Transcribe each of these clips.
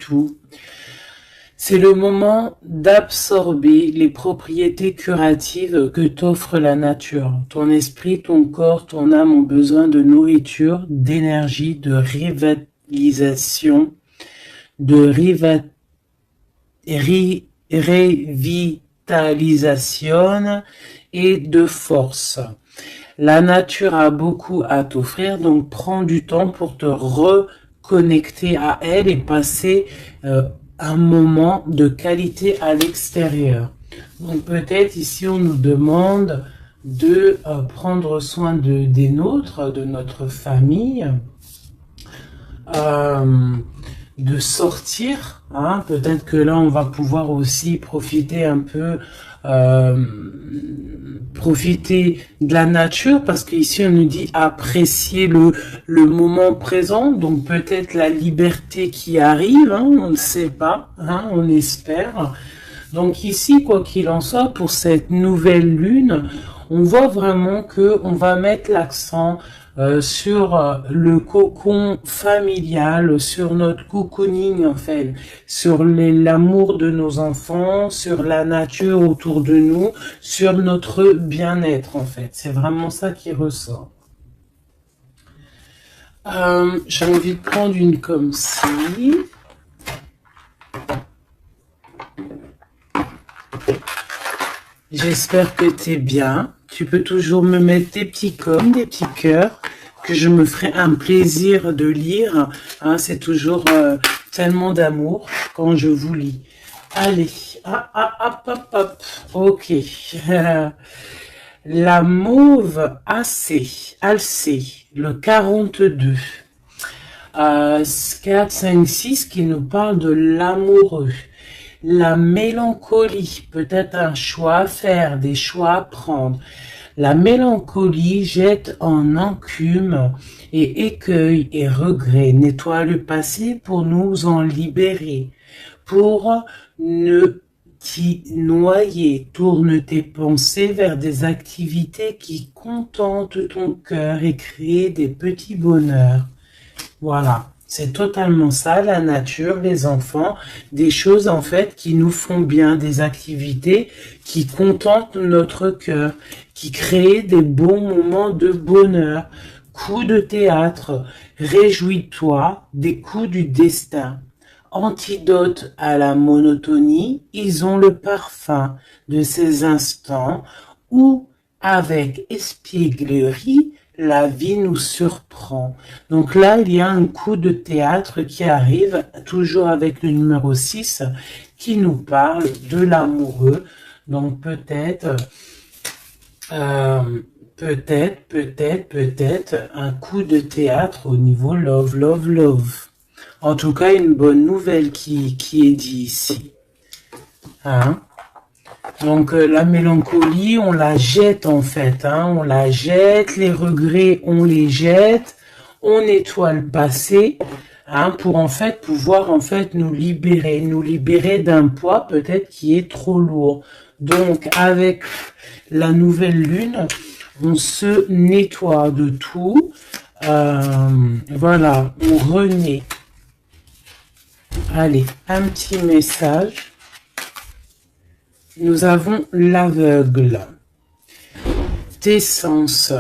tout. C'est le moment d'absorber les propriétés curatives que t'offre la nature. Ton esprit, ton corps, ton âme ont besoin de nourriture, d'énergie, de revitalisation, de revitalisation et de force. La nature a beaucoup à t'offrir, donc prends du temps pour te reconnecter à elle et passer un moment de qualité à l'extérieur. Donc peut-être ici on nous demande de prendre soin des nôtres, de notre famille, de sortir. Hein. Peut-être que là on va pouvoir aussi profiter un peu profiter de la nature, parce qu'ici on nous dit apprécier le moment présent, donc peut-être la liberté qui arrive, hein, on ne sait pas, hein, on espère. Donc ici, quoi qu'il en soit, pour cette nouvelle lune, on voit vraiment que on va mettre l'accent sur le cocon familial, sur notre cocooning en fait, sur l'amour de nos enfants, sur la nature autour de nous, sur notre bien-être en fait. C'est vraiment ça qui ressort. J'ai envie de prendre une comme ci. J'espère que t'es bien. Tu peux toujours me mettre des petits coms, des petits cœurs, que je me ferai un plaisir de lire. Hein, c'est toujours tellement d'amour quand je vous lis. Allez, hop. Ok. La mauve Alcée, le 42. 4, 5, 6 qui nous parle de l'amoureux. La mélancolie, peut-être un choix à faire, des choix à prendre. La mélancolie jette en encume et écueil et regret. Nettoie le passé pour nous en libérer. Pour ne t'y noyer, tourne tes pensées vers des activités qui contentent ton cœur et créent des petits bonheurs. Voilà. C'est totalement ça, la nature, les enfants, des choses en fait qui nous font bien, des activités qui contentent notre cœur, qui créent des bons moments de bonheur. Coups de théâtre, réjouis-toi des coups du destin. Antidote à la monotonie, ils ont le parfum de ces instants où, avec espièglerie, la vie nous surprend. Donc là, il y a un coup de théâtre qui arrive, toujours avec le numéro 6, qui nous parle de l'amoureux. Donc peut-être un coup de théâtre au niveau love. En tout cas, une bonne nouvelle qui est dit ici. Hein? Donc la mélancolie, on la jette en fait, hein, on la jette, les regrets, on les jette, on nettoie le passé, hein, pour en fait pouvoir en fait nous libérer d'un poids peut-être qui est trop lourd. Donc avec la nouvelle lune, on se nettoie de tout, voilà, on renaît. Allez, un petit message. Nous avons l'aveugle. Tes sens.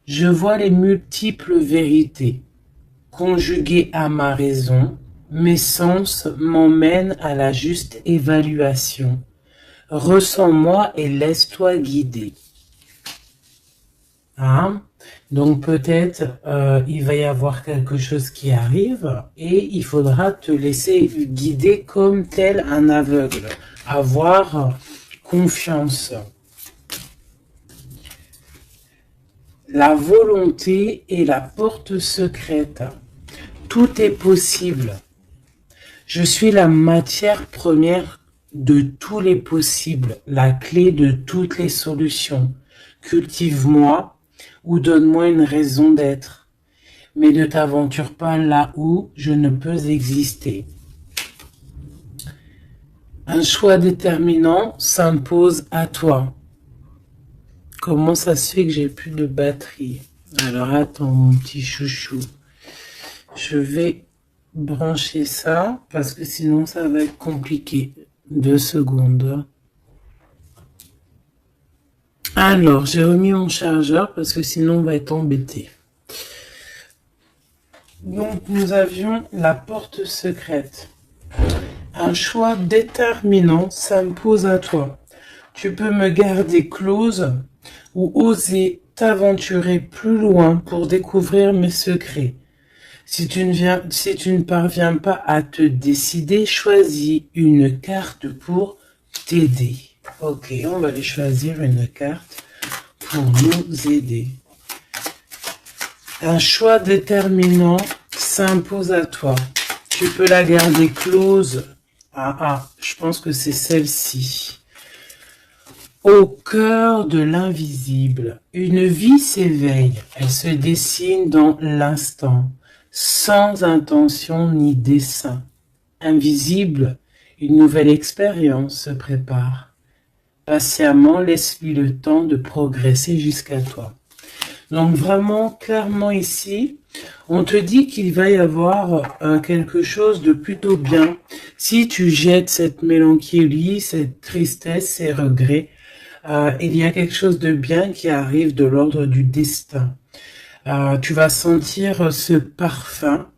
Je vois les multiples vérités. Conjuguées à ma raison, mes sens m'emmènent à la juste évaluation. Ressens-moi et laisse-toi guider. Hein? Donc peut-être il va y avoir quelque chose qui arrive et il faudra te laisser guider comme tel un aveugle. Avoir confiance. La volonté est la porte secrète. Tout est possible. Je suis la matière première de tous les possibles, la clé de toutes les solutions. Cultive-moi ou donne-moi une raison d'être. Mais ne t'aventure pas là où je ne peux exister. Un choix déterminant s'impose à toi. Comment ça se fait que j'ai plus de batterie? Alors attends mon petit chouchou. Je vais brancher ça, parce que sinon ça va être compliqué. 2 secondes. Alors, j'ai remis mon chargeur, parce que sinon on va être embêté. Donc, nous avions la porte secrète. Un choix déterminant s'impose à toi. Tu peux me garder close ou oser t'aventurer plus loin pour découvrir mes secrets. Si tu ne parviens pas à te décider, choisis une carte pour t'aider. Ok, on va aller choisir une carte pour nous aider. Un choix déterminant s'impose à toi. Tu peux la garder close. Je pense que c'est celle-ci. Au cœur de l'invisible, une vie s'éveille. Elle se dessine dans l'instant, sans intention ni dessein. Invisible, une nouvelle expérience se prépare. Patiemment, laisse-lui le temps de progresser jusqu'à toi. Donc vraiment, clairement ici, on te dit qu'il va y avoir quelque chose de plutôt bien. Si tu jettes cette mélancolie, cette tristesse, ces regrets, il y a quelque chose de bien qui arrive de l'ordre du destin. Tu vas sentir ce parfum.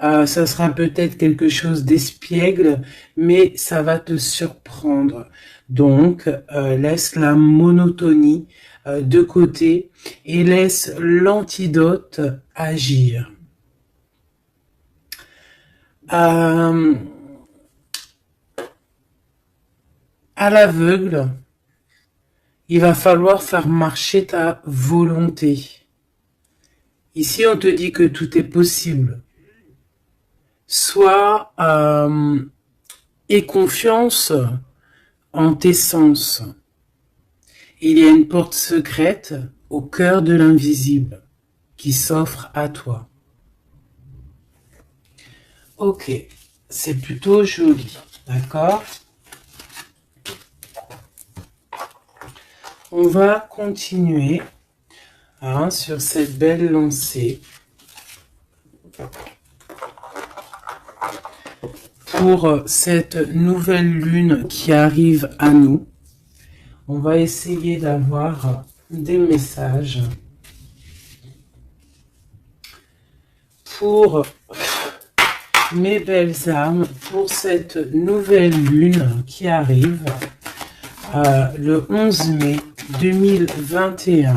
Ça sera peut-être quelque chose d'espiègle, mais ça va te surprendre. Donc, laisse la monotonie de côté et laisse l'antidote agir. À l'aveugle, il va falloir faire marcher ta volonté. Ici, on te dit que tout est possible. Sois aie confiance en tes sens. Il y a une porte secrète au cœur de l'invisible qui s'offre à toi. Ok, c'est plutôt joli, d'accord? On va continuer sur cette belle lancée pour cette nouvelle lune qui arrive à nous. On va essayer d'avoir des messages pour mes belles âmes, pour cette nouvelle lune qui arrive le 11 mai 2021.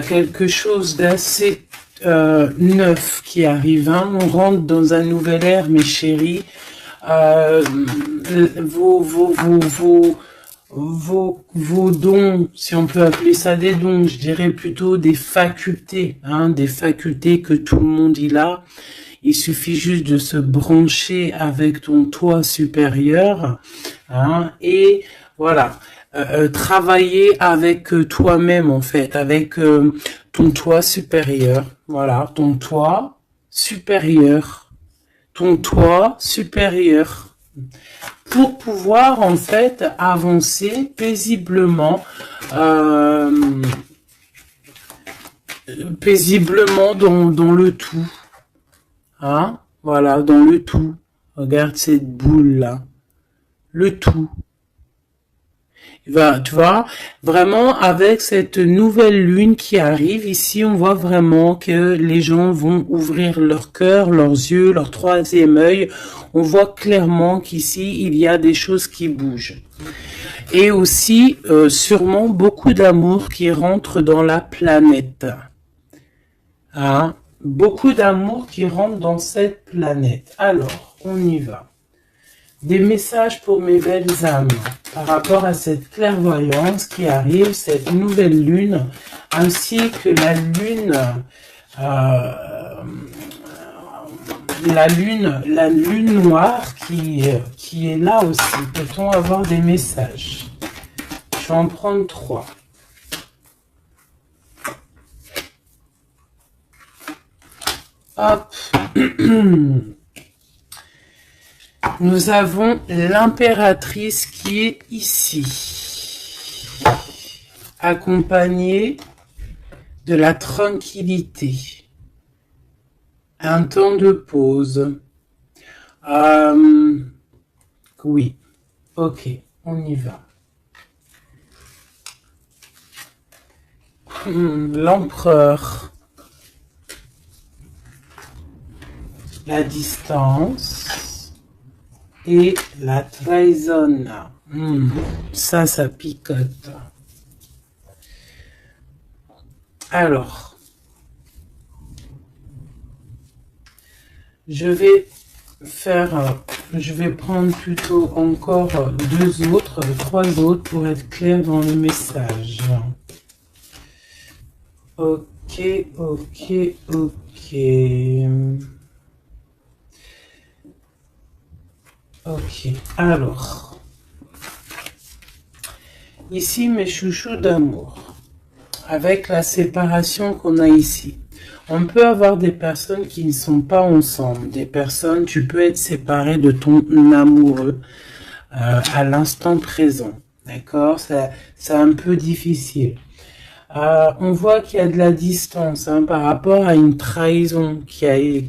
Quelque chose d'assez neuf qui arrive. On rentre dans un nouvel ère, mes chéris. Vos dons, si on peut appeler ça des dons, je dirais plutôt des facultés, des facultés que tout le monde il a. Il suffit juste de se brancher avec ton toi supérieur, et voilà, travailler avec toi-même en fait, avec ton toi supérieur, voilà, ton toi supérieur, pour pouvoir en fait avancer paisiblement, dans le tout. Voilà, dans le tout. Regarde cette boule là. Le tout. Tu vois, vraiment avec cette nouvelle lune qui arrive, ici on voit vraiment que les gens vont ouvrir leur cœur, leurs yeux, leur troisième œil. On voit clairement qu'ici il y a des choses qui bougent. Et aussi sûrement beaucoup d'amour qui rentre dans la planète. Beaucoup d'amour qui rentre dans cette planète. Alors, on y va. Des messages pour mes belles âmes par rapport à cette clairvoyance qui arrive, cette nouvelle lune, ainsi que la lune noire qui est là aussi. Peut-on avoir des messages? Je vais en prendre 3. Hop. Nous avons l'impératrice qui est ici, accompagnée de la tranquillité. Un temps de pause. Oui. Ok, on y va. L'empereur. La distance. Et la trahison. Ça picote. Alors, je vais prendre plutôt encore trois autres pour être clair dans le message. Ok. Ok, alors, ici mes chouchous d'amour, avec la séparation qu'on a ici, on peut avoir des personnes qui ne sont pas ensemble, tu peux être séparé de ton amoureux à l'instant présent, d'accord, c'est un peu difficile. On voit qu'il y a de la distance par rapport à une trahison qui est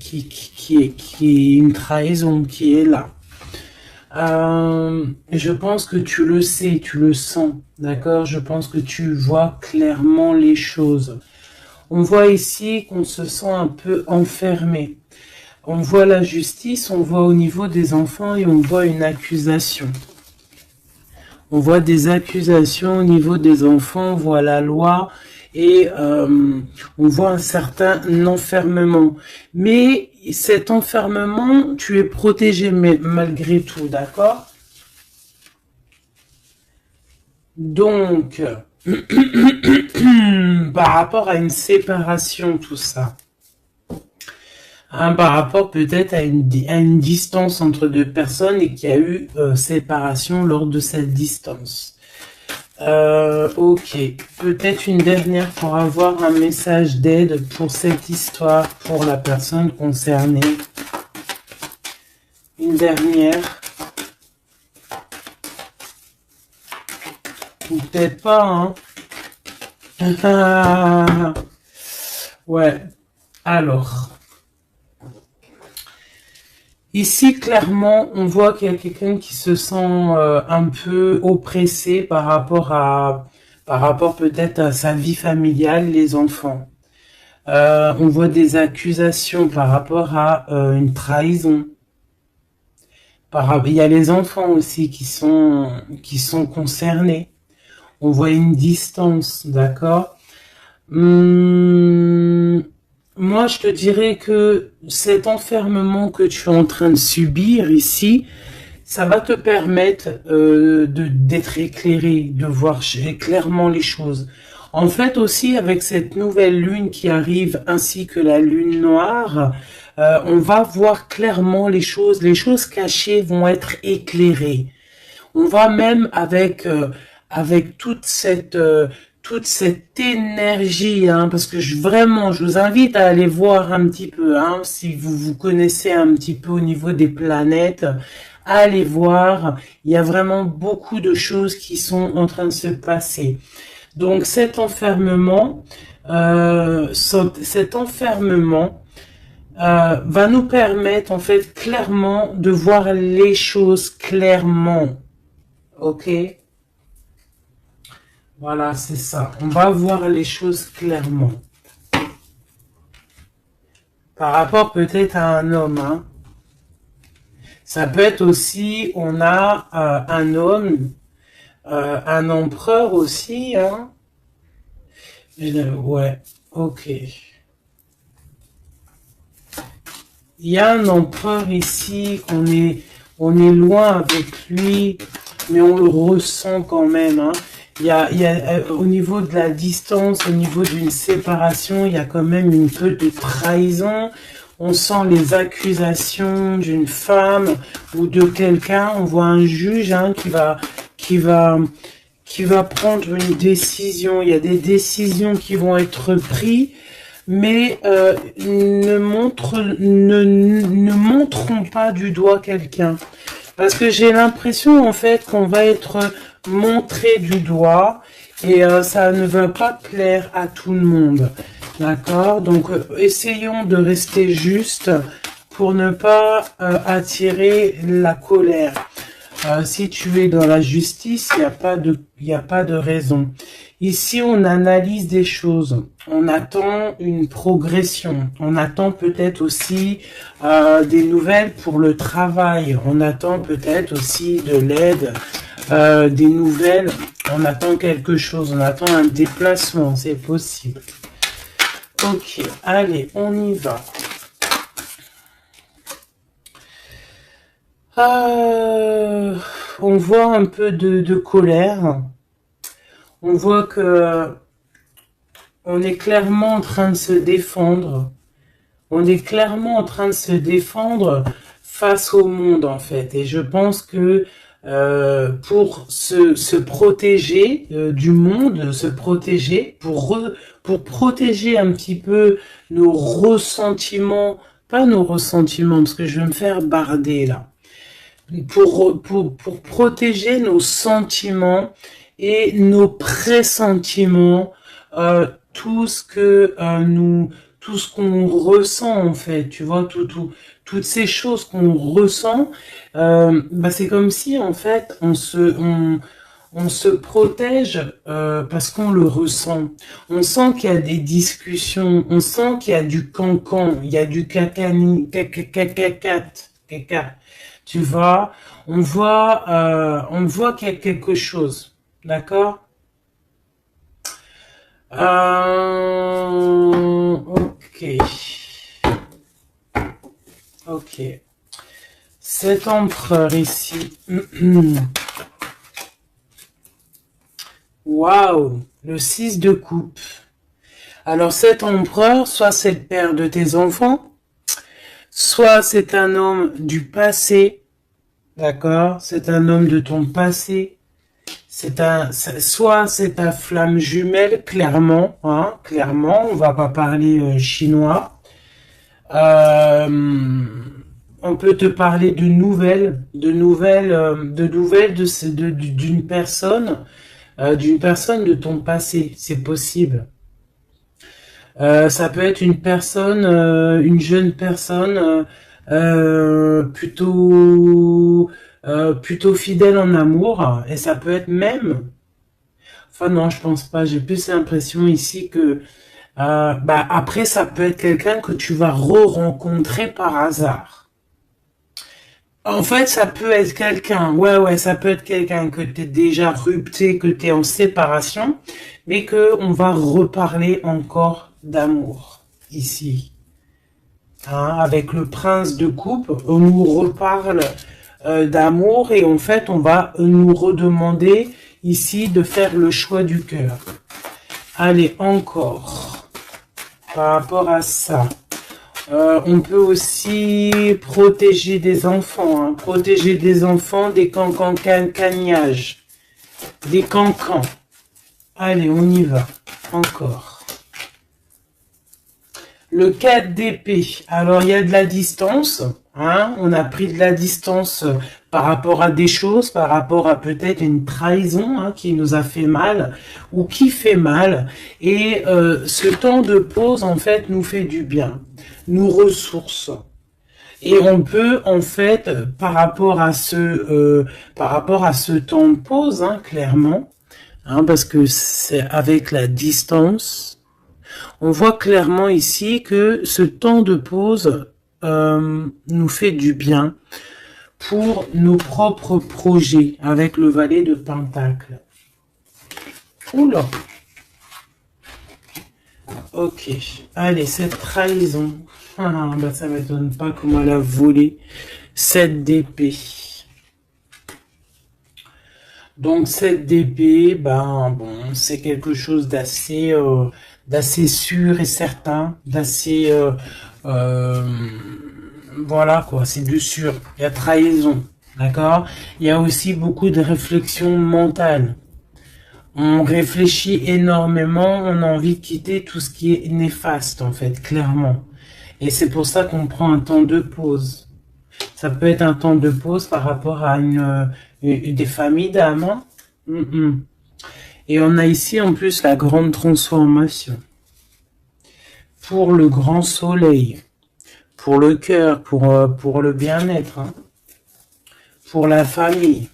une trahison qui est là. Je pense que tu le sais, tu le sens, d'accord? Je pense que tu vois clairement les choses. On voit ici qu'on se sent un peu enfermé. On voit la justice, on voit au niveau des enfants et on voit une accusation. On voit des accusations au niveau des enfants, on voit la loi et on voit un certain enfermement. Mais cet enfermement, tu es protégé malgré tout, d'accord? Donc, par rapport à une séparation, tout ça, par rapport peut-être à une distance entre deux personnes et qu'il y a eu séparation lors de cette distance. Ok, peut-être une dernière pour avoir un message d'aide pour cette histoire, pour la personne concernée. Une dernière. Ou peut-être pas, hein. Ouais, alors. Ici, clairement, on voit qu'il y a quelqu'un qui se sent un peu oppressé par rapport peut-être à sa vie familiale, les enfants. On voit des accusations par rapport à une trahison. Il y a les enfants aussi qui sont concernés. On voit une distance, d'accord? Moi, je te dirais que cet enfermement que tu es en train de subir ici, ça va te permettre d'être éclairé, de voir clairement les choses. En fait, aussi, avec cette nouvelle lune qui arrive, ainsi que la lune noire, on va voir clairement les choses cachées vont être éclairées. On va même avec toute cette énergie, parce que vraiment, je vous invite à aller voir un petit peu, si vous connaissez un petit peu au niveau des planètes, allez voir, il y a vraiment beaucoup de choses qui sont en train de se passer. Donc cet enfermement va nous permettre en fait clairement de voir les choses clairement. Ok? Voilà, c'est ça. On va voir les choses clairement. Par rapport peut-être à un homme. Ça peut être aussi, on a un homme, un empereur aussi. Ouais, ok. Il y a un empereur ici, on est loin avec lui, mais on le ressent quand même. Il y a au niveau de la distance, au niveau d'une séparation, il y a quand même une peu de trahison. On sent les accusations d'une femme ou de quelqu'un. On voit un juge qui va prendre une décision. Il y a des décisions qui vont être prises, mais ne montrons pas du doigt quelqu'un. Parce que j'ai l'impression en fait qu'on va être montré du doigt et ça ne va pas plaire à tout le monde. D'accord? Donc, essayons de rester juste pour ne pas attirer la colère. Si tu es dans la justice, il n'y a pas de raison. Ici, on analyse des choses. On attend une progression. On attend peut-être aussi des nouvelles pour le travail. On attend peut-être aussi de l'aide, des nouvelles. On attend quelque chose. On attend un déplacement. C'est possible. Ok, allez, on y va. On voit un peu de colère. On voit que on est clairement en train de se défendre. On est clairement en train de se défendre face au monde, en fait. Et je pense que pour se protéger du monde, se protéger, pour protéger un petit peu nos ressentiments, pas nos ressentiments, parce que je vais me faire barder là, pour protéger nos sentiments et nos pressentiments, tout ce que tout ce qu'on ressent en fait, tu vois, toutes ces choses qu'on ressent, bah c'est comme si en fait on se protège parce qu'on le ressent. On sent qu'il y a des discussions, on sent qu'il y a du cancan, il y a du cacani, caca. Tu vois, on voit qu'il y a quelque chose, d'accord? Ok, ok. Cet empereur ici, waouh, le 6 de coupe. Alors cet empereur, soit c'est le père de tes enfants, soit c'est un homme du passé, d'accord? C'est un homme de ton passé. Soit c'est ta flamme jumelle, clairement, hein, clairement, on va pas parler chinois. On peut te parler de nouvelles, d'une personne de ton passé, c'est possible. Ça peut être une personne, une jeune personne plutôt fidèle en amour, et ça peut être même, enfin non, je pense pas, j'ai plus l'impression ici que bah après ça peut être quelqu'un que tu vas re-rencontrer par hasard. En fait, ça peut être quelqu'un, ouais, ça peut être quelqu'un que t'es déjà rupté, que t'es en séparation, mais que on va reparler encore d'amour ici. Hein, avec le prince de coupe, on nous reparle d'amour et en fait, on va nous redemander ici de faire le choix du cœur. Allez, encore, par rapport à ça. On peut aussi protéger des enfants, hein, protéger des enfants des cancans-cagnages, des cancans. Allez, on y va, encore. Le 4 d'épée, alors il y a de la distance, hein, on a pris de la distance par rapport à des choses, par rapport à peut-être une trahison hein, qui nous a fait mal, ou qui fait mal, et ce temps de pause en fait nous fait du bien, nous ressource. Et on peut en fait, par rapport à ce temps de pause, hein, clairement, hein, parce que c'est avec la distance, on voit clairement ici que ce temps de pause nous fait du bien pour nos propres projets avec le valet de Pentacle. Oula. Ok. Allez, cette trahison. Ah, bah ça m'étonne pas comment elle a volé 7 d'épée. Donc cette d'épée, ben bon, c'est quelque chose d'assez sûr et certain, d'assez voilà quoi, c'est du sûr. Il y a trahison, d'accord? Il y a aussi beaucoup de réflexion mentale. On réfléchit énormément, on a envie de quitter tout ce qui est néfaste en fait, clairement. Et c'est pour ça qu'on prend un temps de pause. Ça peut être un temps de pause par rapport à des familles d'âmes. Hein. Et on a ici en plus la grande transformation. pour le grand soleil, pour le cœur, pour le bien-être, hein, pour la famille.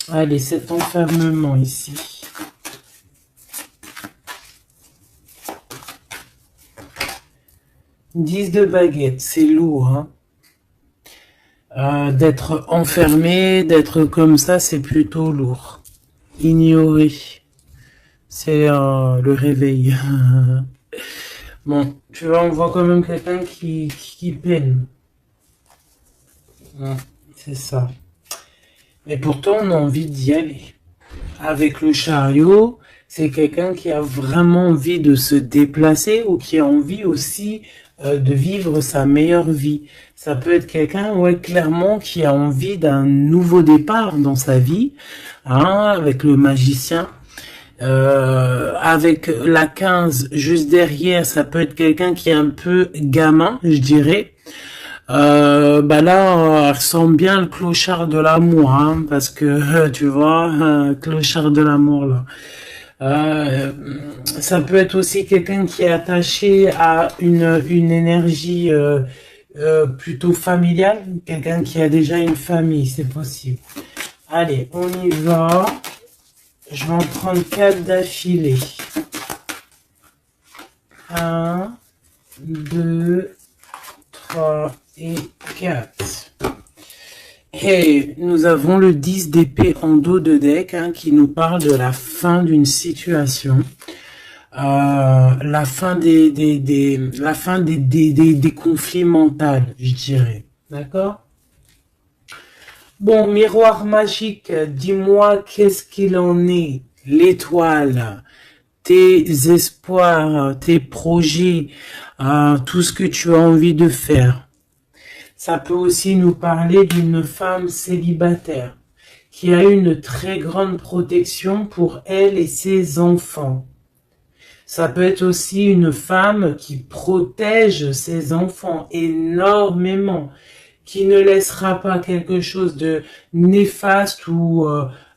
Allez, cet enfermement ici. Dix de baguette, c'est lourd, hein. D'être enfermé, d'être comme ça, c'est plutôt lourd. Ignorer, c'est le réveil. Bon, tu vois, on voit quand même quelqu'un qui peine. C'est ça. Mais pourtant, on a envie d'y aller. Avec le chariot, c'est quelqu'un qui a vraiment envie de se déplacer ou qui a envie aussi de vivre sa meilleure vie. Ça peut être quelqu'un, ouais, clairement, qui a envie d'un nouveau départ dans sa vie, hein, avec le magicien. Avec la 15 juste derrière, ça peut être quelqu'un qui est un peu gamin, je dirais. Bah là, elle ressemble bien le clochard de l'amour, hein, parce que tu vois, clochard de l'amour là. Ça peut être aussi quelqu'un qui est attaché à une énergie plutôt familiale, quelqu'un qui a déjà une famille, c'est possible. Allez, on y va. Je vais en prendre 4 d'affilée. 1, 2, 3 et 4. Et nous avons le 10 d'épée en dos de deck, hein, qui nous parle de la fin d'une situation. La fin des conflits mentaux, je dirais. D'accord? Bon, miroir magique, dis-moi qu'est-ce qu'il en est, l'étoile, tes espoirs, tes projets, tout ce que tu as envie de faire. Ça peut aussi nous parler d'une femme célibataire qui a une très grande protection pour elle et ses enfants. Ça peut être aussi une femme qui protège ses enfants énormément, qui ne laissera pas quelque chose de néfaste ou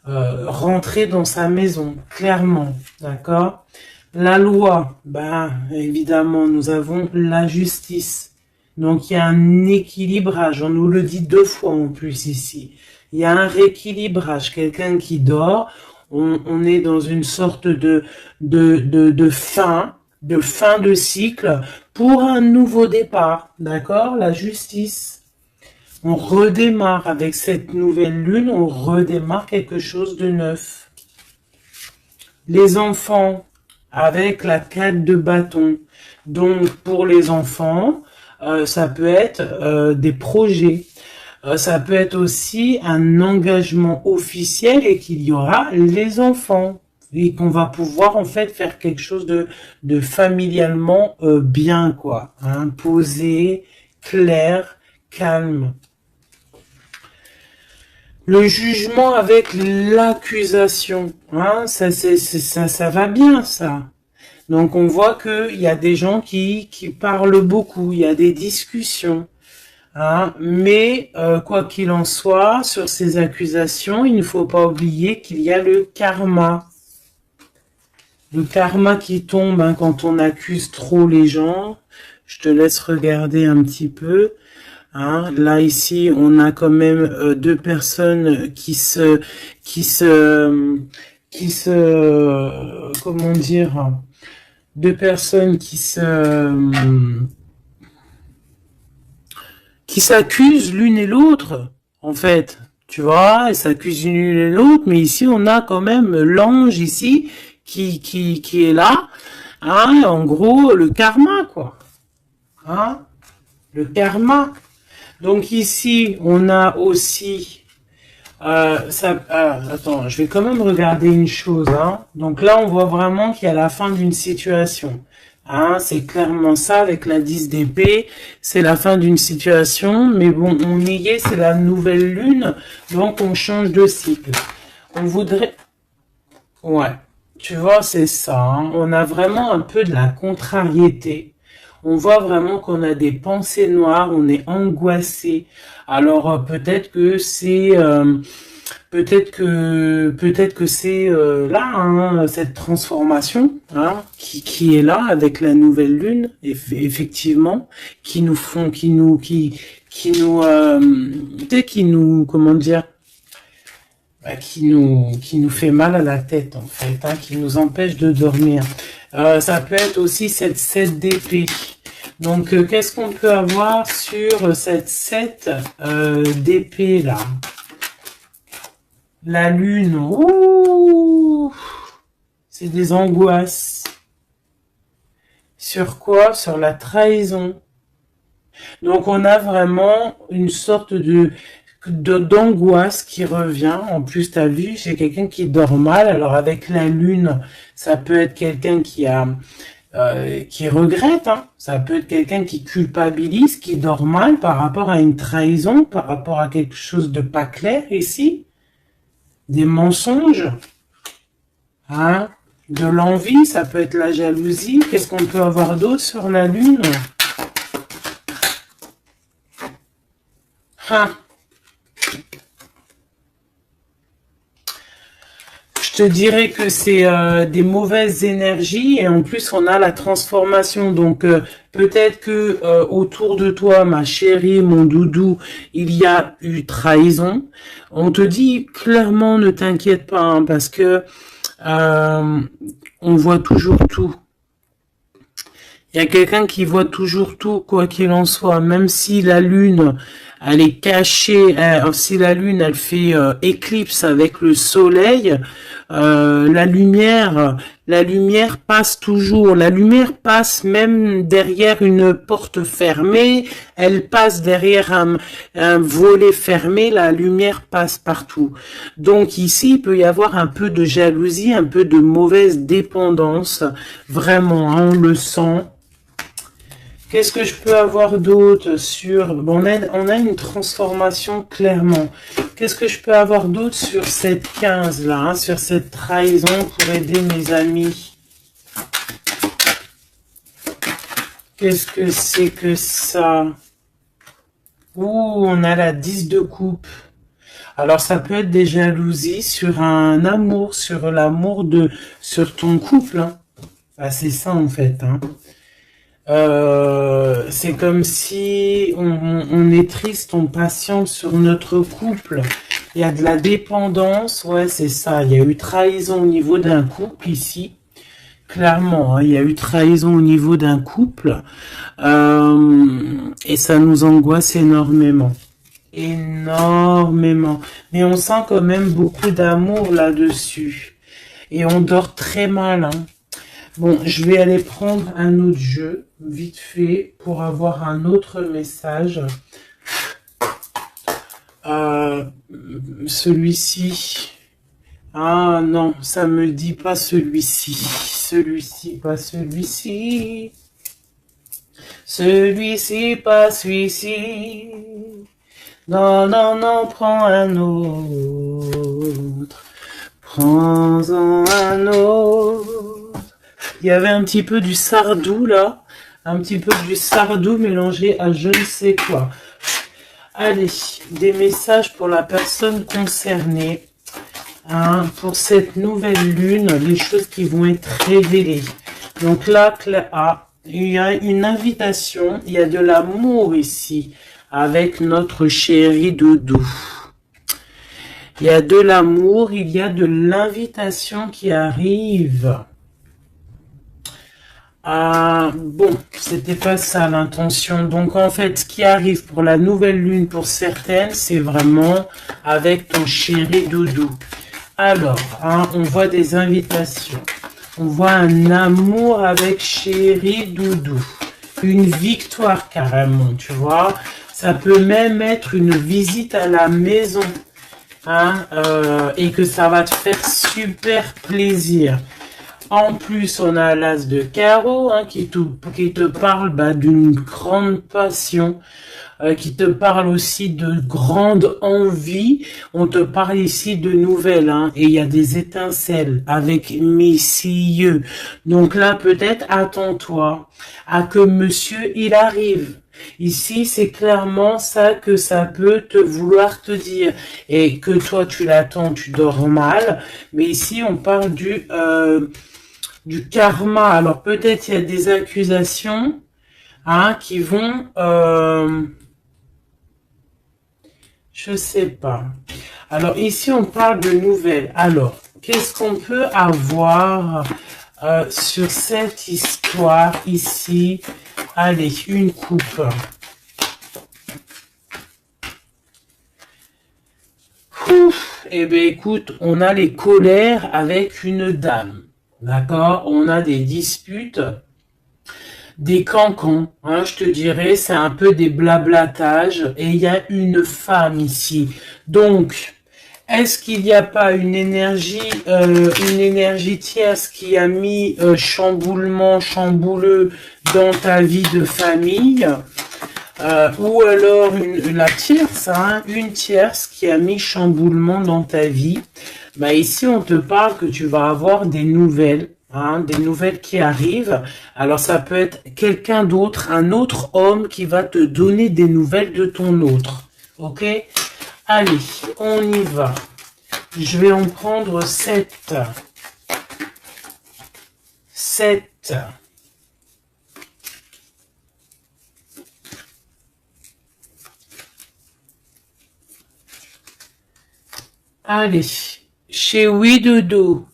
rentrer dans sa maison, clairement, d'accord? La loi, ben évidemment, nous avons la justice. Donc il y a un équilibrage, on nous le dit 2 fois en plus ici. Il y a un rééquilibrage, quelqu'un qui dort, on est dans une sorte de fin de cycle pour un nouveau départ, d'accord? La justice. On redémarre avec cette nouvelle lune, on redémarre quelque chose de neuf. Les enfants, avec la 4 de bâton. Donc, pour les enfants, ça peut être des projets. Ça peut être aussi un engagement officiel et qu'il y aura les enfants. Et qu'on va pouvoir, en fait, faire quelque chose de familialement bien, quoi. Hein, posé, clair, calme. Le jugement avec l'accusation, hein, ça va bien, ça. Donc, on voit qu'il y a des gens qui parlent beaucoup, il y a des discussions. Hein, mais, quoi qu'il en soit, sur ces accusations, il ne faut pas oublier qu'il y a le karma. Le karma qui tombe, hein, quand on accuse trop les gens. Je te laisse regarder un petit peu. Hein, là ici, on a quand même 2 personnes comment dire, 2 personnes qui s'accusent l'une et l'autre, en fait. Tu vois, elles s'accusent l'une et l'autre, mais ici on a quand même l'ange ici qui est là. Hein, en gros, le karma, quoi. Hein, le karma. Donc ici, on a aussi... attends, je vais quand même regarder une chose. Hein. Donc là, on voit vraiment qu'il y a la fin d'une situation. Hein, c'est clairement ça avec la 10 d'épée. C'est la fin d'une situation. Mais bon, on y est, c'est la nouvelle lune. Donc, on change de cycle. On voudrait... Ouais, tu vois, c'est ça. Hein. On a vraiment un peu de la contrariété. On voit vraiment qu'on a des pensées noires, on est angoissé. Alors peut-être que c'est peut-être que c'est là hein, cette transformation hein, qui est là avec la nouvelle lune effectivement qui nous font qui nous comment dire qui nous fait mal à la tête en fait hein, qui nous empêche de dormir. Ça peut être aussi cette 7 d'épée. Donc qu'est-ce qu'on peut avoir sur cette 7 d'épée là? La lune, ouh, c'est des angoisses. Sur quoi? Sur la trahison. Donc on a vraiment une sorte d'angoisse qui revient. En plus, t'as vu, c'est quelqu'un qui dort mal. Alors avec la lune, ça peut être quelqu'un qui regrette. Hein. Ça peut être quelqu'un qui culpabilise, qui dort mal par rapport à une trahison, par rapport à quelque chose de pas clair ici. Des mensonges, hein, de l'envie, ça peut être la jalousie. Qu'est-ce qu'on peut avoir d'autre sur la lune? Hein. Je te dirais que c'est des mauvaises énergies et en plus on a la transformation. Donc peut-être que autour de toi, ma chérie, mon doudou, il y a eu trahison. On te dit clairement ne t'inquiète pas hein, parce que on voit toujours tout. Il y a quelqu'un qui voit toujours tout, quoi qu'il en soit, même si la lune, elle est cachée, si la lune, elle fait éclipse avec le soleil, la lumière passe toujours. La lumière passe même derrière une porte fermée, elle passe derrière un volet fermé, la lumière passe partout. Donc ici, il peut y avoir un peu de jalousie, un peu de mauvaise dépendance, vraiment, hein, on le sent. Qu'est-ce que je peux avoir d'autre sur... Bon, on a une transformation clairement. Qu'est-ce que je peux avoir d'autre sur cette 15 là, hein, sur cette trahison pour aider mes amis? Qu'est-ce que c'est que ça? Ouh, on a la 10 de coupe. Alors ça peut être des jalousies sur un amour, sur l'amour sur ton couple. Hein. Ah, c'est ça en fait. Hein. C'est comme si on est triste, on patiente sur notre couple. Il y a de la dépendance, ouais, c'est ça. Il y a eu trahison au niveau d'un couple ici. Clairement, hein, il y a eu trahison au niveau d'un couple. Et ça nous angoisse énormément. Énormément. Mais on sent quand même beaucoup d'amour là-dessus. Et on dort très mal, hein. Bon, je vais aller prendre un autre jeu, vite fait, pour avoir un autre message. Celui-ci. Ah non, ça me dit pas celui-ci. Celui-ci, pas celui-ci. Celui-ci, pas celui-ci. Non, non, non, prends un autre. Prends-en un autre. Il y avait un petit peu du Sardou là, un petit peu du Sardou mélangé à je ne sais quoi. Allez, des messages pour la personne concernée, hein, pour cette nouvelle lune, les choses qui vont être révélées. Donc là, il y a une invitation, il y a de l'amour ici, avec notre chéri doudou. Il y a de l'amour, il y a de l'invitation qui arrive. Bon, c'était pas ça l'intention. Donc en fait, ce qui arrive pour la nouvelle lune pour certaines, c'est vraiment avec ton chéri doudou. Alors, hein, on voit des invitations. On voit un amour avec chéri doudou. Une victoire carrément, tu vois. Ça peut même être une visite à la maison. Hein, et que ça va te faire super plaisir. En plus, on a l'as de carreau hein, qui te parle d'une grande passion, qui te parle aussi de grande envie. On te parle ici de nouvelles, hein, et il y a des étincelles avec messieurs. Donc là, peut-être attends-toi à que monsieur, il arrive. Ici, c'est clairement ça que ça peut te vouloir te dire. Et que toi, tu l'attends, tu dors mal. Mais ici, on parle du karma. Alors, peut-être il y a des accusations hein, qui vont... je sais pas. Alors, ici, on parle de nouvelles. Alors, qu'est-ce qu'on peut avoir sur cette histoire ici? Allez, une coupe. Ouf, eh bien, écoute, on a les colères avec une dame. D'accord? On a des disputes, des cancans. Hein, je te dirais, c'est un peu des blablatages. Et il y a une femme ici. Donc, est-ce qu'il n'y a pas une énergie tierce qui a mis chambouleux dans ta vie de famille ou alors la tierce, hein, une tierce qui a mis chamboulement dans ta vie. Bah ici, on te parle que tu vas avoir des nouvelles. Hein, des nouvelles qui arrivent. Alors ça peut être quelqu'un d'autre, un autre homme qui va te donner des nouvelles de ton autre. Ok? Allez, on y va. Je vais en prendre 7. 7. Allez, chez Oui Dodo.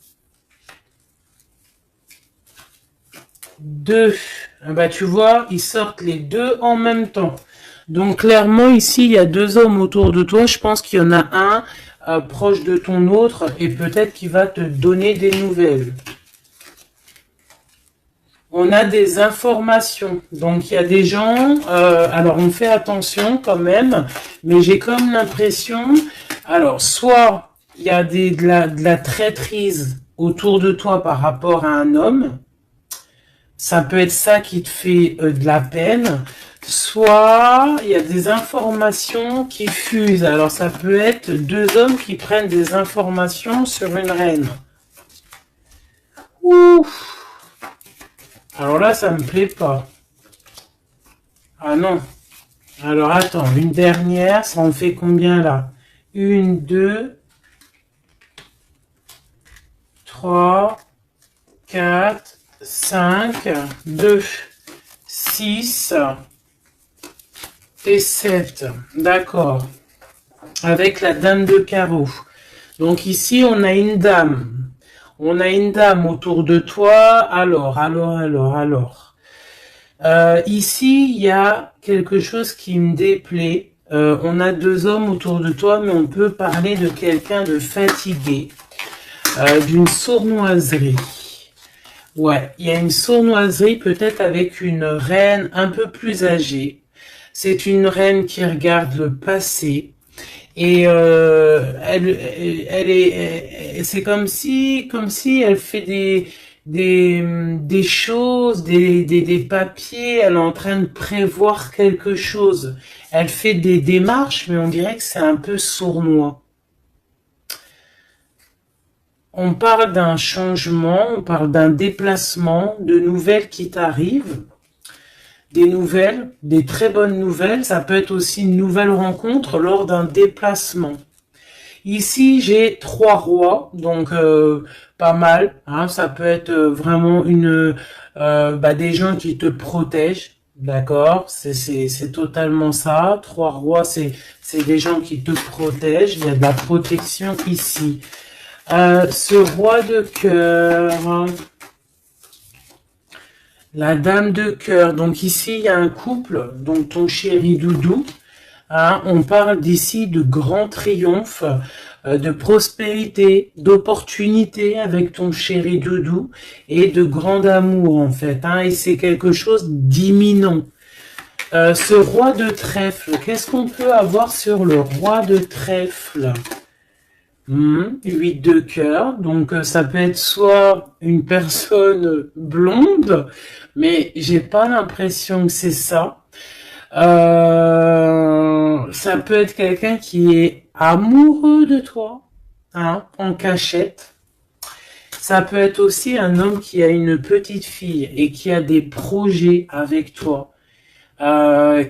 2. Bah, tu vois, ils sortent les deux en même temps. Donc, clairement, ici, il y a deux hommes autour de toi. Je pense qu'il y en a un proche de ton autre et peut-être qu'il va te donner des nouvelles. On a des informations. Donc, il y a des gens... alors, on fait attention quand même. Mais j'ai comme l'impression... Alors, soit il y a de la traîtrise autour de toi par rapport à un homme. Ça peut être ça qui te fait de la peine. Soit il y a des informations qui fusent. Alors ça peut être deux hommes qui prennent des informations sur une reine. Ouf. Alors là, ça me plaît pas. Ah non. Alors attends, une dernière, ça en fait combien là? 1, 2, 3, 4, 5, 2, 6 et 7. D'accord. Avec la dame de carreau. Donc ici, on a une dame. On a une dame autour de toi. Alors. Ici, il y a quelque chose qui me déplaît. On a deux hommes autour de toi, mais on peut parler de quelqu'un de fatigué. D'une sournoiserie. Ouais, il y a une sournoiserie peut-être avec une reine un peu plus âgée. C'est une reine qui regarde le passé et c'est comme si elle fait des choses, des papiers. Elle est en train de prévoir quelque chose. Elle fait des démarches, mais on dirait que c'est un peu sournois. On parle d'un changement, on parle d'un déplacement, de nouvelles qui t'arrivent, des nouvelles, des très bonnes nouvelles. Ça peut être aussi une nouvelle rencontre lors d'un déplacement. Ici, j'ai 3 rois, donc pas mal. Hein, ça peut être vraiment des gens qui te protègent. D'accord, c'est totalement ça. 3 rois, c'est des gens qui te protègent. Il y a de la protection ici. Ce roi de cœur, la dame de cœur. Donc ici, il y a un couple, donc ton chéri Doudou. Hein, on parle d'ici de grand triomphe, de prospérité, d'opportunité avec ton chéri Doudou et de grand amour en fait. Hein, et c'est quelque chose d'imminent. Ce roi de trèfle, qu'est-ce qu'on peut avoir sur le roi de trèfle? 8 de cœur, donc ça peut être soit une personne blonde, mais j'ai pas l'impression que c'est ça. Ça peut être quelqu'un qui est amoureux de toi, hein, en cachette. Ça peut être aussi un homme qui a une petite fille et qui a des projets avec toi. Ben,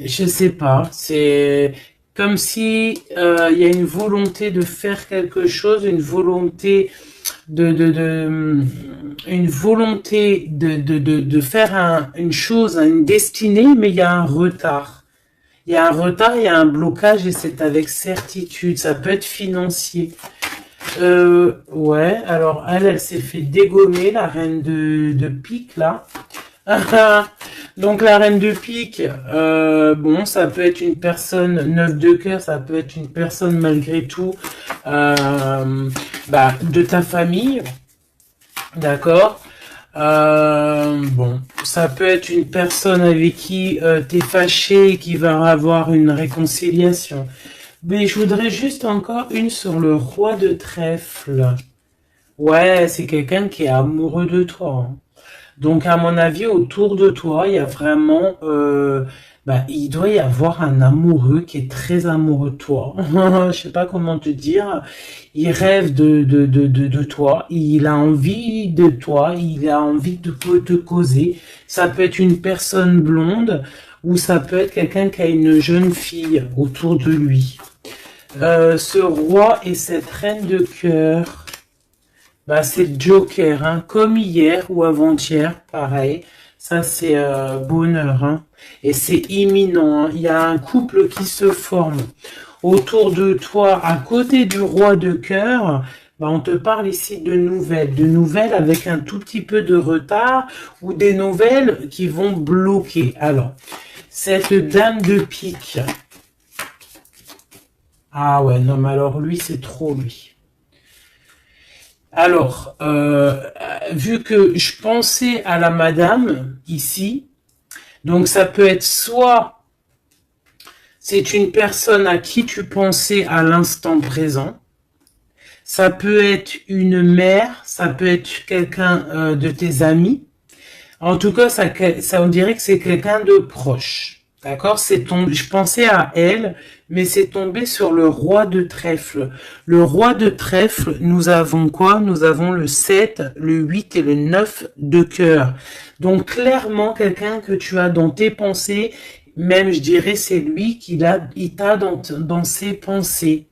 je sais pas, c'est comme si il y a une volonté de faire quelque chose, une volonté une volonté de faire une chose, une destinée, mais il y a un retard. Il y a un retard, il y a un blocage et c'est avec certitude. Ça peut être financier. Ouais, alors elle s'est fait dégommer, la reine de pique, là. Donc la reine de pique, bon, ça peut être une personne, 9 de cœur, ça peut être une personne malgré tout, de ta famille, d'accord. Bon, ça peut être une personne avec qui t'es fâché et qui va avoir une réconciliation. Mais je voudrais juste encore une sur le roi de trèfle. Ouais, c'est quelqu'un qui est amoureux de toi, hein. Donc, à mon avis, autour de toi, il y a vraiment, il doit y avoir un amoureux qui est très amoureux de toi. Je sais pas comment te dire. Il rêve de toi. Il a envie de toi. Il a envie de te causer. Ça peut être une personne blonde ou ça peut être quelqu'un qui a une jeune fille autour de lui. Ce roi et cette reine de cœur. Bah, c'est Joker, hein, comme hier ou avant-hier, pareil. Ça, c'est bonheur, hein. Et c'est imminent, hein. Il y a un couple qui se forme autour de toi, à côté du roi de cœur. Bah, on te parle ici de nouvelles avec un tout petit peu de retard ou des nouvelles qui vont bloquer. Alors, cette dame de pique. Ah ouais, non, mais alors lui, c'est trop lui. Alors, vu que je pensais à la madame ici, donc ça peut être soit c'est une personne à qui tu pensais à l'instant présent, ça peut être une mère, ça peut être quelqu'un de tes amis. En tout cas, ça on dirait que c'est quelqu'un de proche. D'accord, je pensais à elle, mais c'est tombé sur le roi de trèfle. Le roi de trèfle, nous avons quoi? Nous avons le 7, le 8 et le 9 de cœur. Donc clairement, quelqu'un que tu as dans tes pensées, même je dirais c'est lui il t'a dans ses pensées.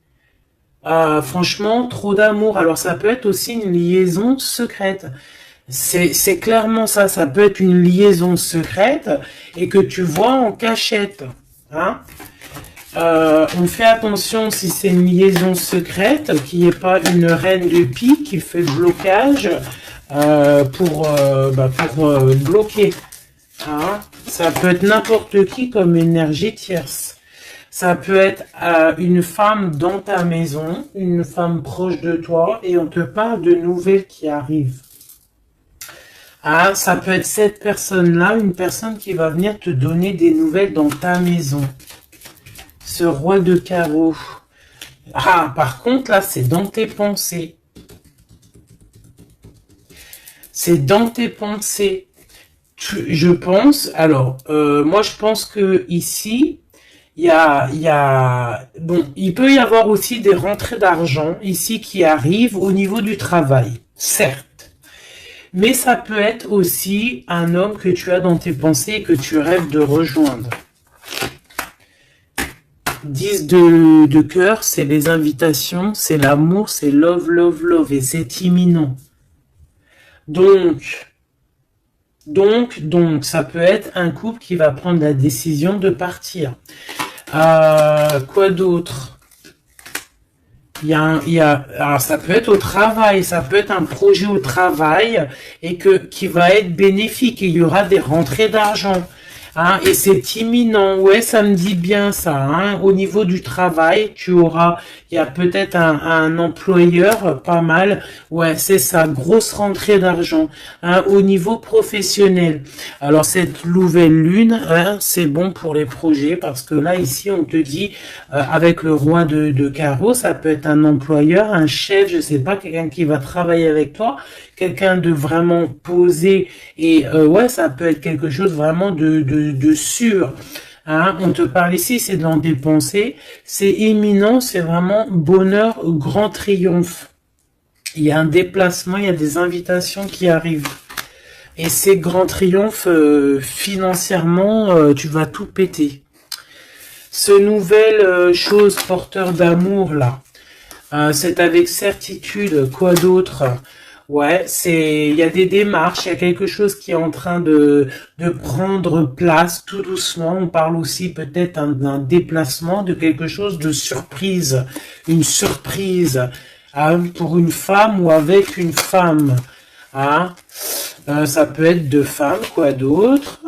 Franchement, trop d'amour. Alors ça peut être aussi une liaison secrète. C'est clairement ça, ça peut être une liaison secrète et que tu vois en cachette, hein. On fait attention si c'est une liaison secrète, qu'il n'y ait pas une reine de pique qui fait blocage pour bloquer, hein. Ça peut être n'importe qui comme énergie tierce. Ça peut être une femme dans ta maison, une femme proche de toi et on te parle de nouvelles qui arrivent. Ah, ça peut être cette personne-là, une personne qui va venir te donner des nouvelles dans ta maison. Ce roi de carreau. Ah, par contre, là, c'est dans tes pensées. C'est dans tes pensées. Je pense, alors, moi, je pense que ici, bon, il peut y avoir aussi des rentrées d'argent ici qui arrivent au niveau du travail, certes. Mais ça peut être aussi un homme que tu as dans tes pensées et que tu rêves de rejoindre. 10 de cœur, c'est les invitations, c'est l'amour, c'est love, love, love, et c'est imminent. Donc, ça peut être un couple qui va prendre la décision de partir. Quoi d'autre? Alors ça peut être au travail, ça peut être un projet au travail et qui va être bénéfique. Et il y aura des rentrées d'argent. Hein, et c'est imminent, ouais, ça me dit bien ça. Hein. Au niveau du travail, il y a peut-être un employeur, pas mal. Ouais, c'est ça, grosse rentrée d'argent. Hein, au niveau professionnel. Alors cette nouvelle lune, hein, c'est bon pour les projets parce que là ici on te dit avec le roi de carreau, ça peut être un employeur, un chef, je sais pas, quelqu'un qui va travailler avec toi, quelqu'un de vraiment posé et ouais, ça peut être quelque chose vraiment de sûr. Hein, on te parle ici, c'est dans tes pensées, c'est imminent, c'est vraiment bonheur, grand triomphe. Il y a un déplacement, il y a des invitations qui arrivent. Et ces grands triomphes, financièrement, tu vas tout péter. Ce nouvel chose porteur d'amour là, c'est avec certitude. Quoi d'autre? Ouais, il y a des démarches, il y a quelque chose qui est en train de prendre place tout doucement. On parle aussi peut-être d'un déplacement, de quelque chose de surprise, une surprise, hein, pour une femme ou avec une femme. Hein. Ça peut être deux femmes, quoi d'autre?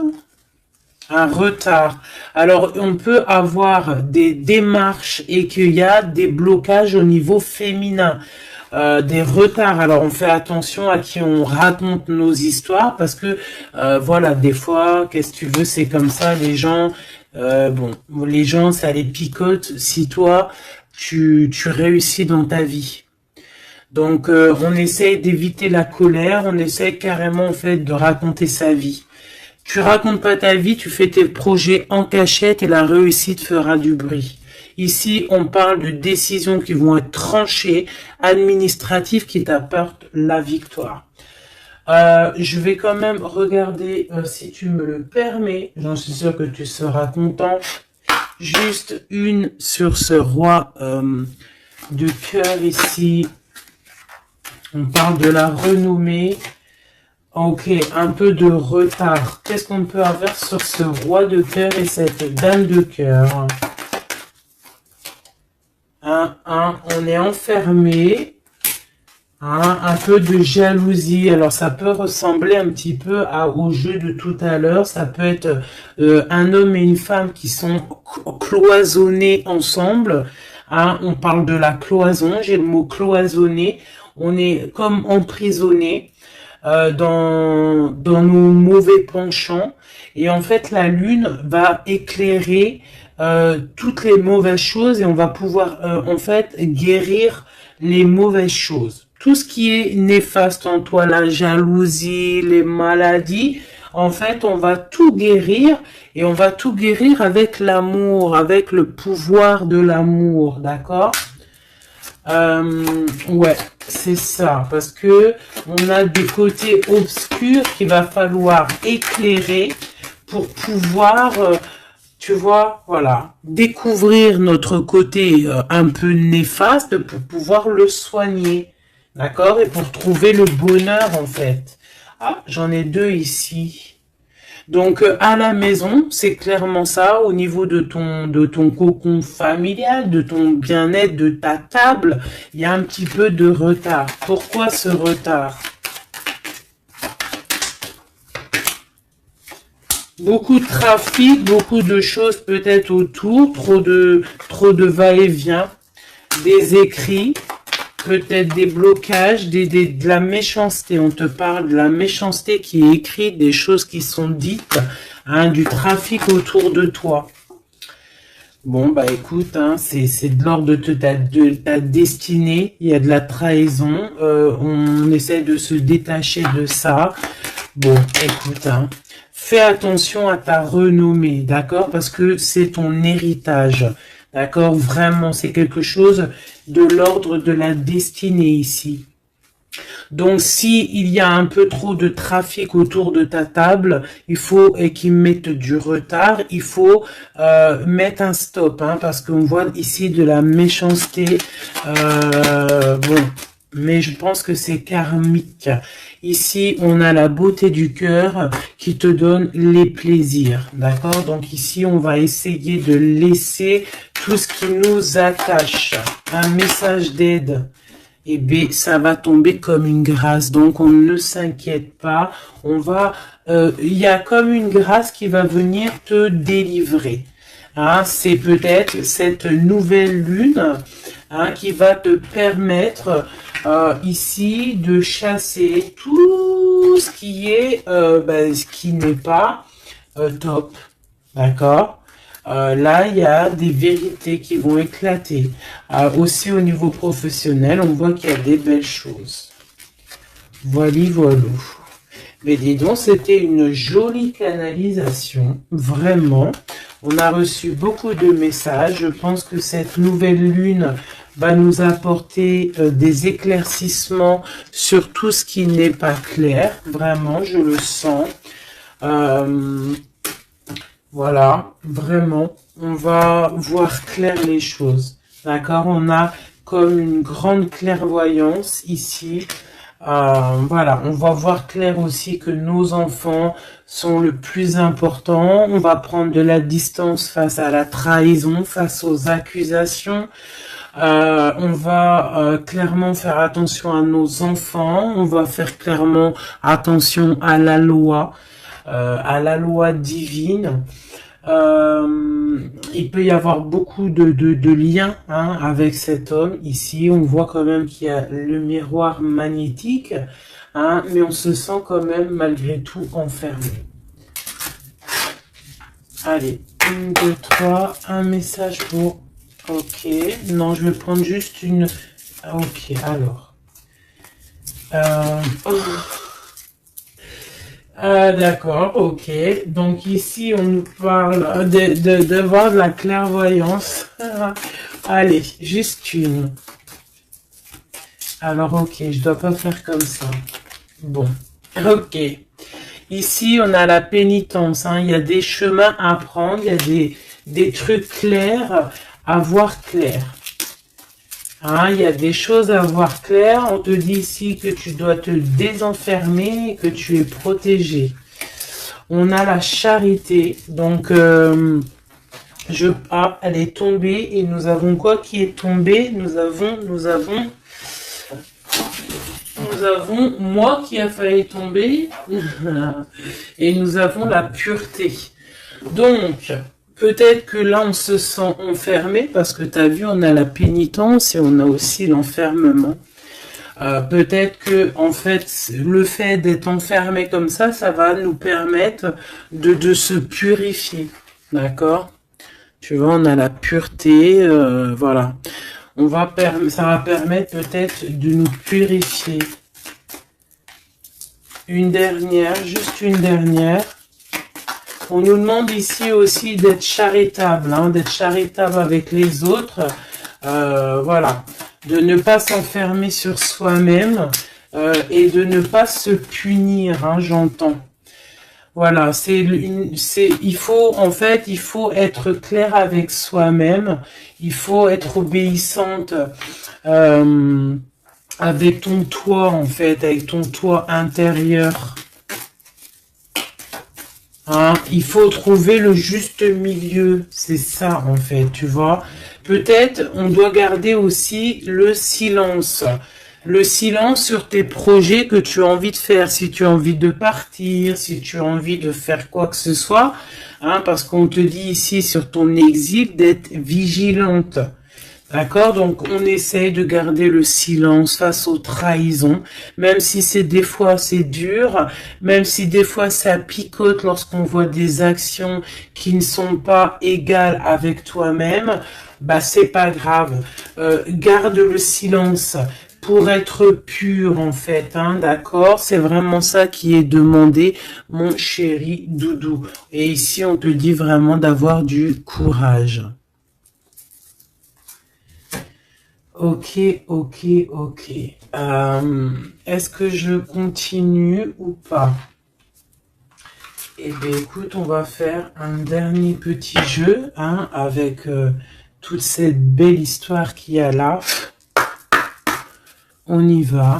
Un retard. Alors, on peut avoir des démarches et qu'il y a des blocages au niveau féminin. Des retards. Alors, on fait attention à qui on raconte nos histoires parce que, voilà, des fois, qu'est-ce que tu veux, c'est comme ça, les gens, bon, les gens, ça les picote si toi, tu réussis dans ta vie. Donc, on essaye d'éviter la colère, on essaye carrément, en fait, de raconter sa vie. Tu racontes pas ta vie, tu fais tes projets en cachette et la réussite fera du bruit. Ici, on parle de décisions qui vont être tranchées, administratives, qui t'apportent la victoire. Je vais quand même regarder, si tu me le permets, j'en suis sûr que tu seras content, juste une sur ce roi de cœur ici. On parle de la renommée. Ok, un peu de retard. Qu'est-ce qu'on peut avoir sur ce roi de cœur et cette dame de cœur? On est enfermé. Un peu de jalousie. Alors, ça peut ressembler un petit peu au jeu de tout à l'heure. Ça peut être un homme et une femme qui sont cloisonnés ensemble. On parle de la cloison. J'ai le mot cloisonné. On est comme emprisonné. Dans nos mauvais penchants, et en fait la lune va éclairer toutes les mauvaises choses et on va pouvoir en fait guérir les mauvaises choses, tout ce qui est néfaste en toi, la jalousie, les maladies. En fait, on va tout guérir et on va tout guérir avec l'amour, avec le pouvoir de l'amour, d'accord? Ouais, c'est ça, parce que on a des côtés obscurs qu'il va falloir éclairer pour pouvoir, tu vois, voilà, découvrir notre côté un peu néfaste pour pouvoir le soigner, d'accord? Et pour trouver le bonheur, en fait. Ah, j'en ai deux ici. Donc, à la maison, c'est clairement ça, au niveau de ton cocon familial, de ton bien-être, de ta table, il y a un petit peu de retard. Pourquoi ce retard? Beaucoup de trafic, beaucoup de choses peut-être autour, trop de va-et-vient, des écrits, peut-être des blocages, de la méchanceté. On te parle de la méchanceté qui est écrite, des choses qui sont dites, du trafic autour de toi. Bon, bah écoute, c'est de l'ordre de ta destinée. Il y a de la trahison. On essaie de se détacher de ça. Bon, écoute, fais attention à ta renommée, d'accord? Parce que c'est ton héritage. D'accord? Vraiment, c'est quelque chose de l'ordre de la destinée ici. Donc, si il y a un peu trop de trafic autour de ta table, il faut qu'ils mettent du retard, il faut mettre un stop, parce qu'on voit ici de la méchanceté. Bon, mais je pense que c'est karmique. Ici, on a la beauté du cœur qui te donne les plaisirs, d'accord? Donc ici, on va essayer de laisser tout ce qui nous attache. Un message d'aide. Et bien, ça va tomber comme une grâce. Donc, on ne s'inquiète pas. Il y a comme une grâce qui va venir te délivrer. C'est peut-être cette nouvelle lune qui va te permettre ici de chasser tout ce qui est, ce qui n'est pas top. D'accord? Là, il y a des vérités qui vont éclater. Aussi au niveau professionnel, on voit qu'il y a des belles choses. Voilà. Mais dis donc, c'était une jolie canalisation, vraiment. On a reçu beaucoup de messages. Je pense que cette nouvelle lune va nous apporter des éclaircissements sur tout ce qui n'est pas clair. Vraiment, je le sens. Voilà, vraiment, on va voir clair les choses. D'accord, on a comme une grande clairvoyance ici. Voilà, on va voir clair aussi que nos enfants sont le plus important. On va prendre de la distance face à la trahison, face aux accusations. On va clairement faire attention à nos enfants. On va faire clairement attention à la loi divine. Il peut y avoir beaucoup de liens avec cet homme. Ici, on voit quand même qu'il y a le miroir magnétique, mais on se sent quand même malgré tout enfermé. Allez, 1, 2, 3, un message pour... Ok, non, je vais prendre juste une... Ok, alors... d'accord, ok. Donc ici, on nous parle de voir de la clairvoyance. Allez, juste une. Alors, ok, je dois pas faire comme ça. Bon, ok. Ici, on a la pénitence. Il y a des chemins à prendre, il y a des trucs clairs à voir clair. Il y a des choses à voir clair. On te dit ici que tu dois te désenfermer, que tu es protégé. On a la charité. Donc, elle est tombée. Et nous avons quoi qui est tombé? Nous avons moi qui a failli tomber. Et nous avons la pureté. Donc, peut-être que là, on se sent enfermé parce que tu as vu, on a la pénitence et on a aussi l'enfermement. Peut-être que, en fait, le fait d'être enfermé comme ça va nous permettre de se purifier. D'accord? Tu vois, on a la pureté, voilà. Ça va permettre peut-être de nous purifier. Une dernière, juste une dernière. On nous demande ici aussi d'être charitable, d'être charitable avec les autres. Voilà, de ne pas s'enfermer sur soi-même et de ne pas se punir, j'entends. Voilà, il faut être clair avec soi-même. Il faut être obéissante avec ton toi, en fait, avec ton toi intérieur. Il faut trouver le juste milieu, c'est ça en fait, tu vois. Peut-être on doit garder aussi le silence sur tes projets que tu as envie de faire, si tu as envie de partir, si tu as envie de faire quoi que ce soit, parce qu'on te dit ici sur ton exil d'être vigilante. D'accord, donc on essaye de garder le silence face aux trahisons, même si des fois c'est dur, même si des fois ça picote lorsqu'on voit des actions qui ne sont pas égales avec toi-même, c'est pas grave. Garde le silence pour être pur en fait, d'accord? C'est vraiment ça qui est demandé, mon chéri doudou. Et ici on te dit vraiment d'avoir du courage. Ok. Est-ce que je continue ou pas? Eh bien, écoute, on va faire un dernier petit jeu, avec toute cette belle histoire qu'il y a là. On y va.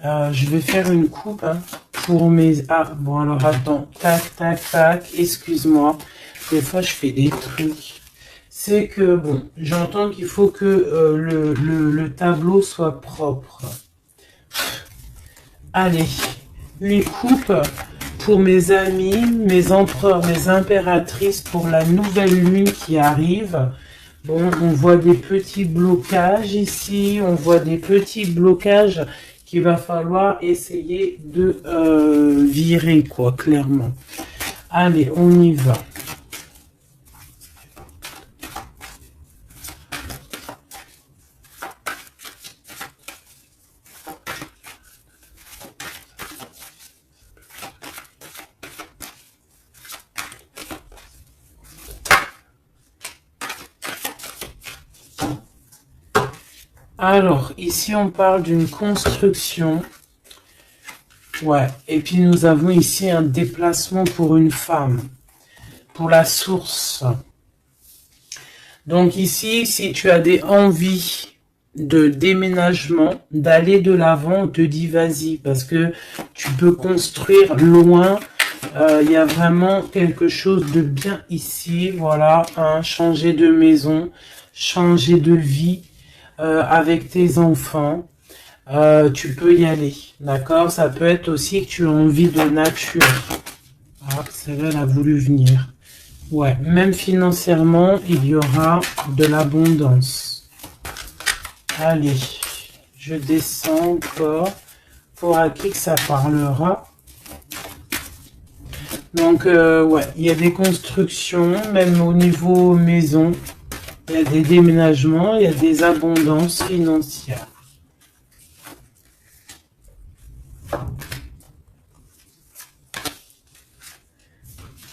Je vais faire une coupe pour mes... Ah, bon, alors attends. Tac. Excuse-moi. Des fois, je fais des trucs. C'est que, bon, j'entends qu'il faut que le tableau soit propre. Allez, une coupe pour mes amis, mes empereurs, mes impératrices, pour la nouvelle lune qui arrive. Bon, on voit des petits blocages ici, on voit des petits blocages qu'il va falloir essayer de virer, quoi, clairement. Allez, on y va. Alors, ici, on parle d'une construction. Ouais, et puis nous avons ici un déplacement pour une femme, pour la source. Donc ici, si tu as des envies de déménagement, d'aller de l'avant, on te dit vas-y, parce que tu peux construire loin. Il y a vraiment quelque chose de bien ici, voilà, hein, changer de maison, changer de vie avec tes enfants. Tu peux y aller, d'accord? Ça peut être aussi que tu as envie de nature. Ah, celle-là, elle a voulu venir. Ouais, même financièrement, il y aura de l'abondance. Allez, je descends encore. Pour à qui que ça parlera. Donc, ouais, il y a des constructions, même au niveau maison. Il y a des déménagements, il y a des abondances financières.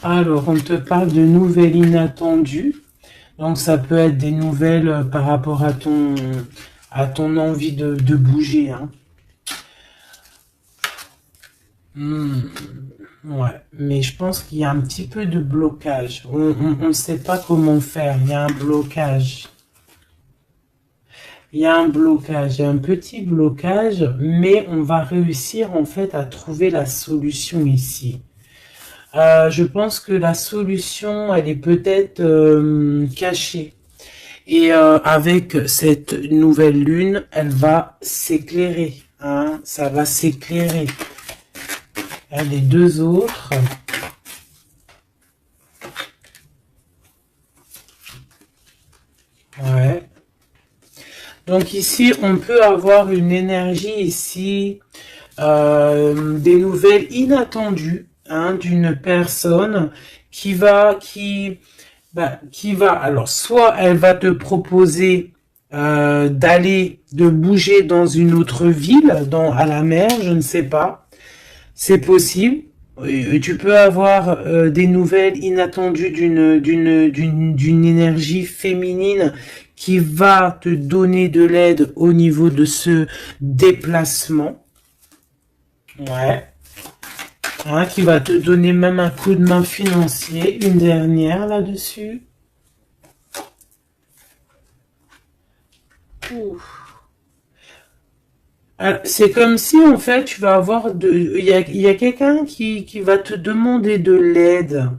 Alors, on te parle de nouvelles inattendues. Donc, ça peut être des nouvelles par rapport à ton envie de bouger. Hein. Ouais, mais je pense qu'il y a un petit peu de blocage. On ne sait pas comment faire. Il y a un blocage. Il y a un blocage, il y a un petit blocage, mais on va réussir en fait à trouver la solution ici. Je pense que la solution, elle est peut-être cachée. Et avec cette nouvelle lune, elle va s'éclairer. Hein, ça va s'éclairer. Les deux autres. Ouais. Donc ici, on peut avoir une énergie ici, des nouvelles inattendues. Hein, d'une personne qui va, alors soit elle va te proposer de bouger dans une autre ville, à la mer, je ne sais pas, c'est possible. Tu peux avoir des nouvelles inattendues d'une énergie féminine qui va te donner de l'aide au niveau de ce déplacement. Ouais. Hein, qui va te donner même un coup de main financier. Une dernière là-dessus. C'est comme si en fait tu vas avoir il y a quelqu'un qui va te demander de l'aide.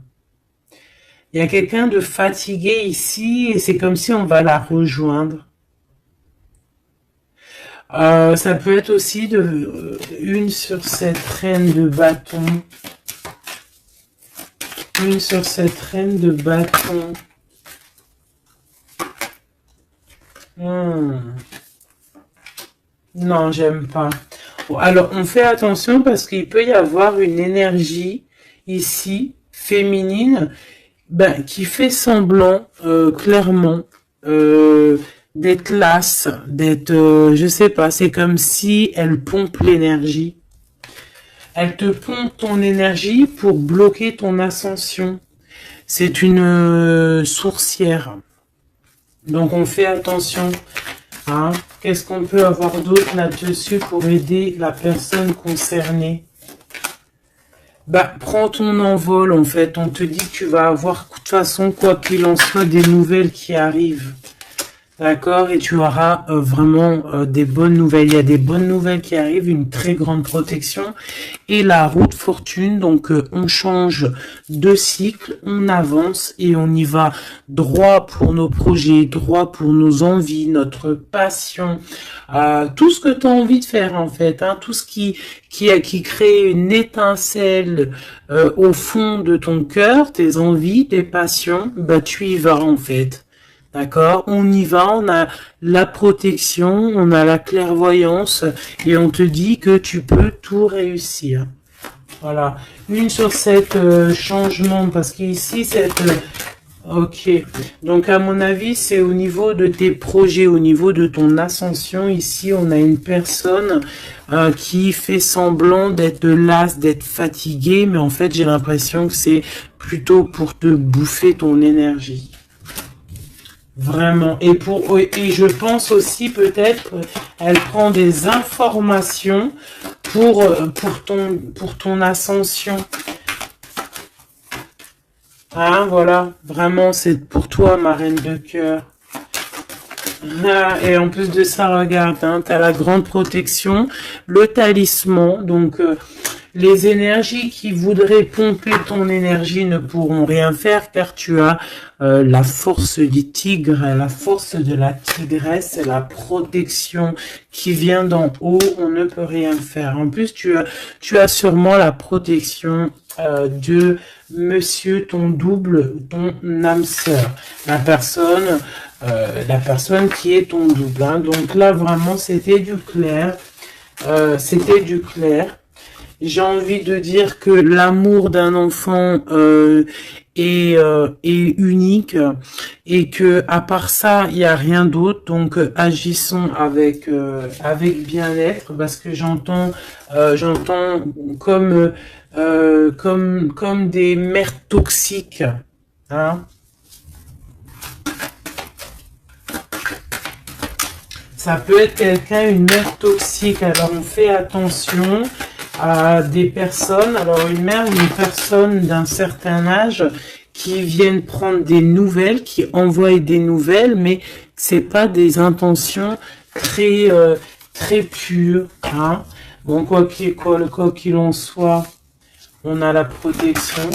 Il y a quelqu'un de fatigué ici et c'est comme si on va la rejoindre. Ça peut être aussi une sur cette reine de bâton. Une sur cette reine de bâton. Non, j'aime pas. Bon, alors, on fait attention parce qu'il peut y avoir une énergie ici, féminine, qui fait semblant, clairement, d'être lasse, d'être, je sais pas, c'est comme si elle pompe l'énergie. Elle te pompe ton énergie pour bloquer ton ascension. C'est une sourcière. Donc on fait attention. Hein. Qu'est-ce qu'on peut avoir d'autre là-dessus pour aider la personne concernée? Prends ton envol en fait. On te dit que tu vas avoir de toute façon, quoi qu'il en soit, des nouvelles qui arrivent. D'accord? Et tu auras vraiment des bonnes nouvelles. Il y a des bonnes nouvelles qui arrivent, une très grande protection. Et la route fortune, donc on change de cycle, on avance et on y va droit pour nos projets, droit pour nos envies, notre passion, tout ce que tu as envie de faire en fait, hein, tout ce qui crée une étincelle au fond de ton cœur, tes envies, tes passions, tu y vas en fait. D'accord? On y va, on a la protection, on a la clairvoyance et on te dit que tu peux tout réussir. Voilà. Une sur cette changement parce qu'ici, ok. Donc, à mon avis, c'est au niveau de tes projets, au niveau de ton ascension. Ici, on a une personne qui fait semblant d'être lasse, d'être fatiguée, mais en fait, j'ai l'impression que c'est plutôt pour te bouffer ton énergie. Vraiment. Et je pense aussi peut-être elle prend des informations pour ton ascension. Hein, voilà. Vraiment, c'est pour toi, ma reine de cœur. Ah, et en plus de ça, regarde, hein, tu as la grande protection, le talisman, donc les énergies qui voudraient pomper ton énergie ne pourront rien faire car tu as la force du tigre, la force de la tigresse, la protection qui vient d'en haut, on ne peut rien faire. En plus, tu as sûrement la protection de monsieur, ton double, ton âme sœur, la personne qui est ton double. Hein. Donc là, vraiment, c'était du clair. C'était du clair. J'ai envie de dire que l'amour d'un enfant est unique et que à part ça, il n'y a rien d'autre. Donc agissons avec bien-être parce que j'entends comme des mères toxiques. Hein. Ça peut être quelqu'un, une mère toxique. Alors on fait attention à des personnes, alors une personne d'un certain âge qui viennent prendre des nouvelles, qui envoient des nouvelles, mais c'est pas des intentions très pures. Hein. Bon, quoi qu'il en soit, on a la protection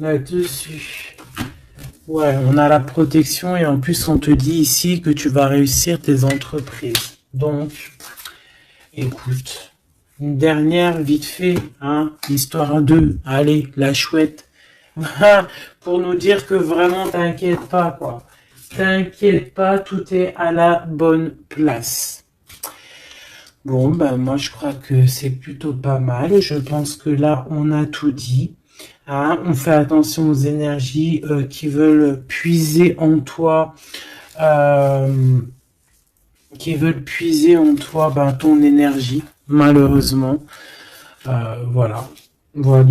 là-dessus. Ouais, on a la protection et en plus on te dit ici que tu vas réussir tes entreprises. Donc, écoute. Une dernière, vite fait, hein, histoire 2. Allez, la chouette. Pour nous dire que vraiment, t'inquiète pas, quoi. T'inquiète pas, tout est à la bonne place. Bon, ben moi, je crois que c'est plutôt pas mal. Je pense que là, on a tout dit. Hein, on fait attention aux énergies qui veulent puiser en toi. Ben, ton énergie, malheureusement. Voilà. Voilà.